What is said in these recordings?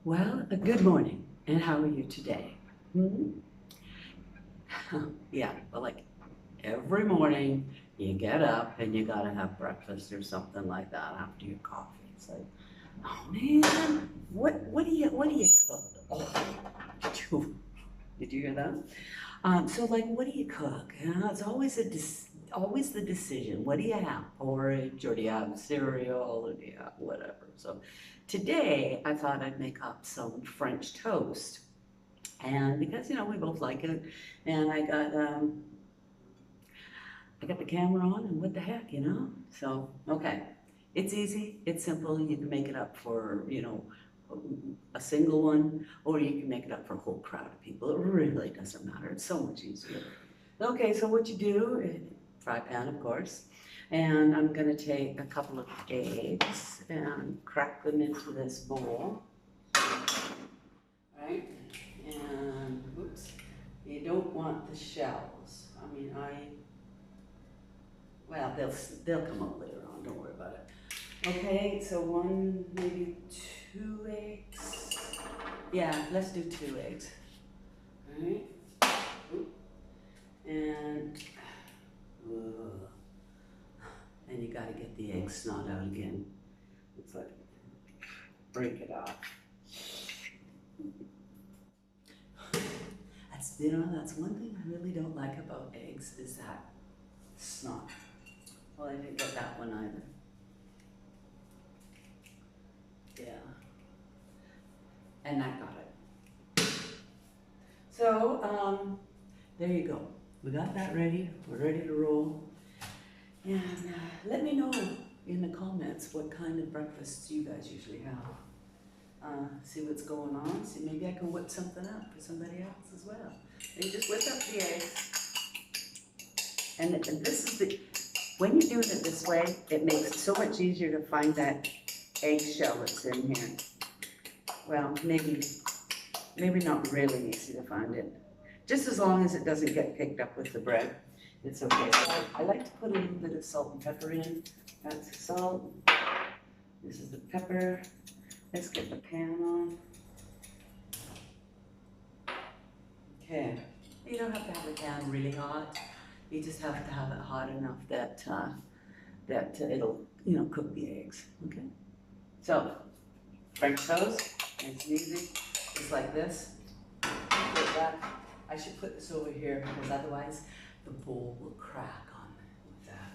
Well, good morning, and how are you today? Hmm? Yeah, well, like every morning you get up and you gotta have breakfast or something like that after your coffee. It's like, oh man, what do you cook? Oh, did you hear that? So like, what do you cook? It's always always the decision. What do you have? Porridge, or do you have cereal, or do you have whatever? So today I thought I'd make up some French toast, and because we both like it, and I got the camera on, and what the heck. So okay, it's easy, it's simple. You can make it up for a single one, or you can make it up for a whole crowd of people. It really doesn't matter. It's so much easier. Okay, so what you do, fry pan, of course, and I'm gonna take a couple of eggs and crack them into this bowl, right? And oops, you don't want the shells. I mean, well, they'll come out later on. Don't worry about it. Okay, so one, maybe two eggs. Yeah, let's do two eggs. All right. Oop. And and you gotta get the egg snot out again. It's like break it off. That's one thing I really don't like about eggs is that snot. Well, I didn't get that one either. Yeah, and I got it. So, there you go. We got that ready. We're ready to roll. And let me know in the comments what kind of breakfasts you guys usually have. See what's going on. See, maybe I can whip something up for somebody else as well. And you just whip up the eggs. And this is when you're doing it this way, it makes it so much easier to find that eggshell that's in here. Well, maybe not really easy to find it. Just as long as it doesn't get picked up with the bread, it's okay. So I like to put a little bit of salt and pepper in. That's the salt. This is the pepper. Let's get the pan on. Okay. You don't have to have the pan really hot. You just have to have it hot enough that it'll cook the eggs. Okay. So French toast, nice and easy, just like this. Put that. I should put this over here because otherwise the bowl will crack on with that.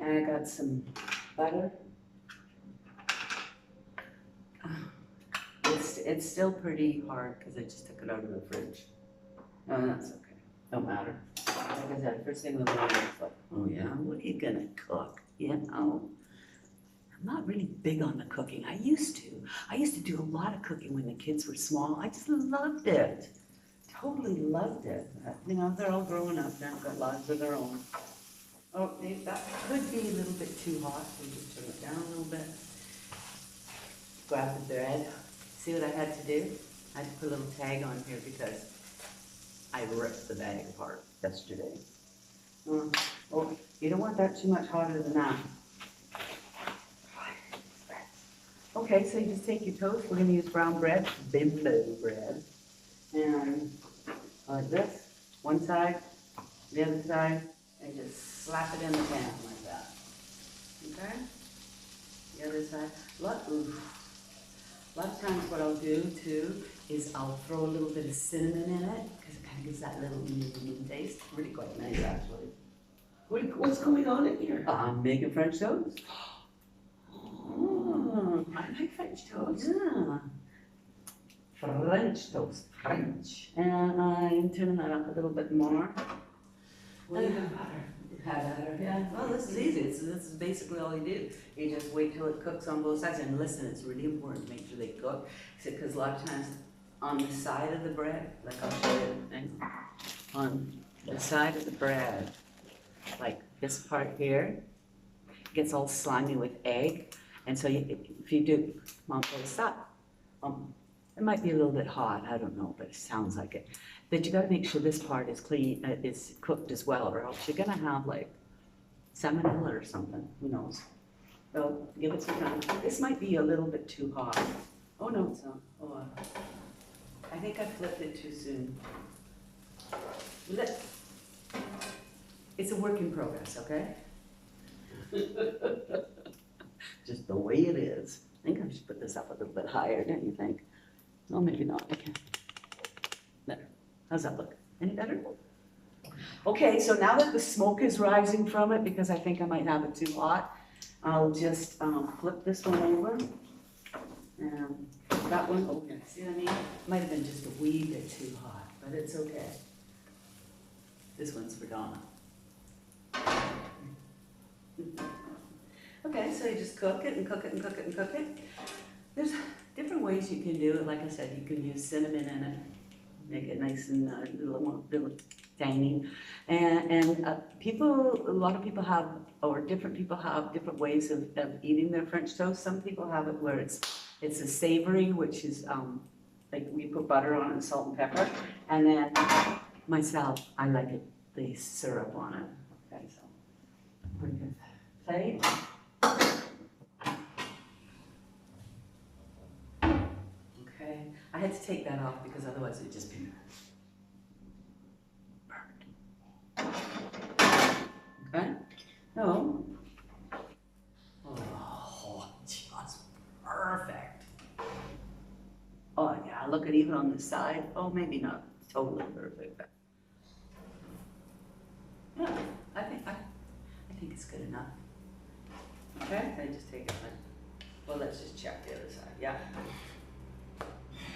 And I got some butter. It's still pretty hard because I just took it out of the fridge. No, that's okay. Don't matter. Like I said, first thing in the morning, it's like, oh yeah, what are you gonna cook? I'm not really big on the cooking. I used to do a lot of cooking when the kids were small. I just loved it. Totally loved it. They're all growing up now, got lives of their own. Oh, that could be a little bit too hot. So just turn it down a little bit. Grab the bread. See what I had to do? I had to put a little tag on here because I ripped the bag apart yesterday. Oh, you don't want that too much hotter than that. Okay, so you just take your toast. We're going to use brown bread, bimbo bread. And like this, one side, the other side, and just slap it in the pan like that. Okay? The other side. A lot of times what I'll do too is I'll throw a little bit of cinnamon in it because it kind of gives that little taste. Really quite nice actually. What's going on in here? I'm making French toast. Oh, I like French toast. Yeah. French toast. French. And I'm turning that up a little bit more. What do you have butter? Yeah, well, this is easy. This is basically all you do. You just wait till it cooks on both sides. And listen, it's really important to make sure they cook. Because a lot of times on the side of the bread, like I'll show you the thing, on the side of the bread, like this part here, gets all slimy with egg. And so if you do, Mom, stop. It might be a little bit hot, I don't know, but it sounds like it. But you gotta make sure this part is clean, is cooked as well, or else you're gonna have like salmonella or something, who knows? So give it some time. This might be a little bit too hot. Oh, no, it's not. Oh, I think I flipped it too soon. It's a work in progress, okay? Just the way it is. I think I should put this up a little bit higher, don't you think? Oh, maybe not. I can't. There. How's that look? Any better? Okay, so now that the smoke is rising from it, because I think I might have it too hot, I'll just flip this one over. And that one, oh, yeah, see what I mean? Might have been just a wee bit too hot, but it's okay. This one's for Donna. Okay, so you just cook it and cook it and cook it and cook it. There's different ways you can do it. Like I said, you can use cinnamon in it, make it nice and little tangy. And a lot of people have, or different people have different ways of eating their French toast. Some people have it where it's a savory, which is like we put butter on it and salt and pepper. And then myself, I like it, the syrup on it. Okay, so we're good. Plate. Okay, I had to take that off because otherwise it would just be burned. Okay, no. Oh, just perfect. Oh yeah, look at even on the side. Oh, maybe not totally perfect, but yeah, I think it's good enough. Okay, I just take it like, well, let's just check the other side. Yeah.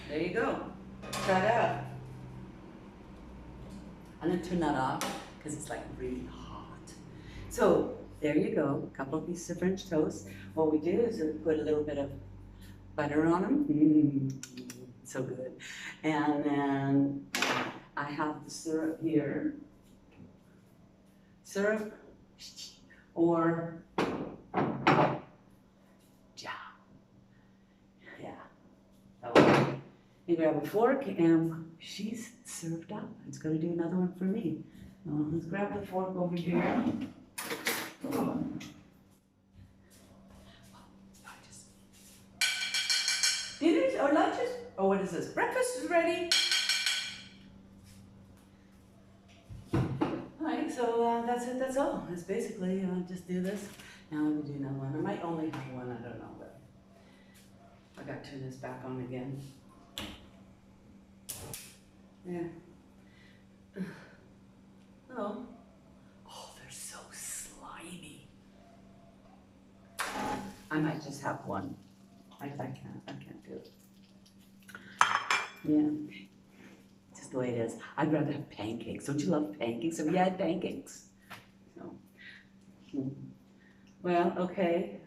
There you go. Ta-da. I'm gonna turn that off because it's like really hot. So there you go, a couple of pieces of French toast. What we do is we put a little bit of butter on them. So good. And then I have the syrup here. Syrup or jam. Yeah. Okay. You grab a fork and she's served up. It's going to do another one for me. Let's grab the fork over here. Dinners or lunches? Oh, what is this? Breakfast is ready. Alright, so that's it, that's all. It's basically, just do this. Now I'm going to do another one. I might only have one, I don't know, but I got to turn this back on again. Yeah. Oh. Oh, they're so slimy. I might just have one. I can't do it. Yeah. Just the way it is. I'd rather have pancakes. Don't you love pancakes? Have you had pancakes? No. Well, okay.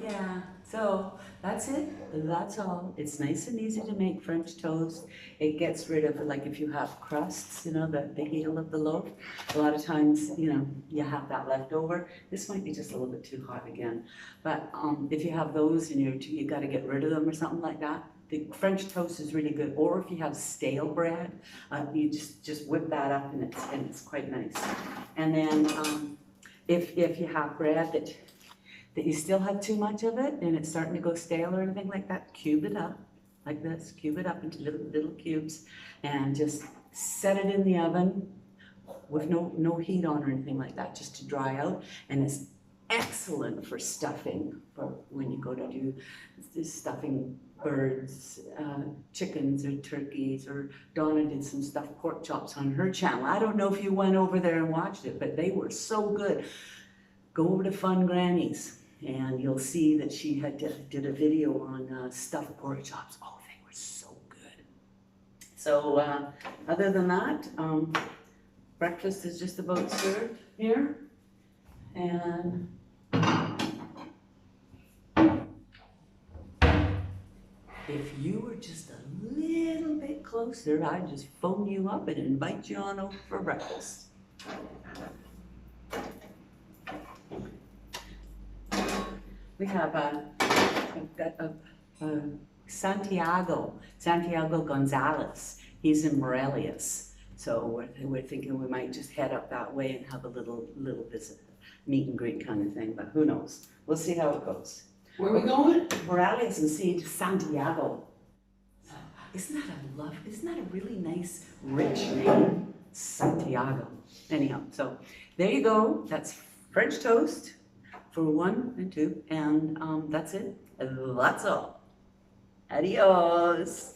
Yeah, so that's it. That's all. It's nice and easy to make French toast. It gets rid of, like if you have crusts, the heel of the loaf. A lot of times, you have that left over. This might be just a little bit too hot again. But if you have those and you got to get rid of them or something like that, the French toast is really good. Or if you have stale bread, you just whip that up and it's quite nice. And then if you have bread that you still have too much of it and it's starting to go stale or anything like that, cube it up like this, cube it up into little cubes and just set it in the oven with no heat on or anything like that, just to dry out. And it's excellent for stuffing, for when you go to do stuffing birds, chickens or turkeys, or Donna did some stuffed pork chops on her channel. I don't know if you went over there and watched it, but they were so good. Go over to FunGrannies and you'll see that she did a video on stuffed pork chops. Oh, they were so good. So other than that, breakfast is just about served here. And if you were just a little bit closer, I'd just phone you up and invite you on over for breakfast. We have Santiago Gonzalez. He's in Morelos. So we're thinking we might just head up that way and have a little visit, meet and greet kind of thing, but who knows? We'll see how it goes. Where are we going? Morales and see Santiago. Isn't that a really nice, rich name? Santiago. Anyhow, so there you go. That's French toast for 1 and 2, and that's it. That's all. Adios.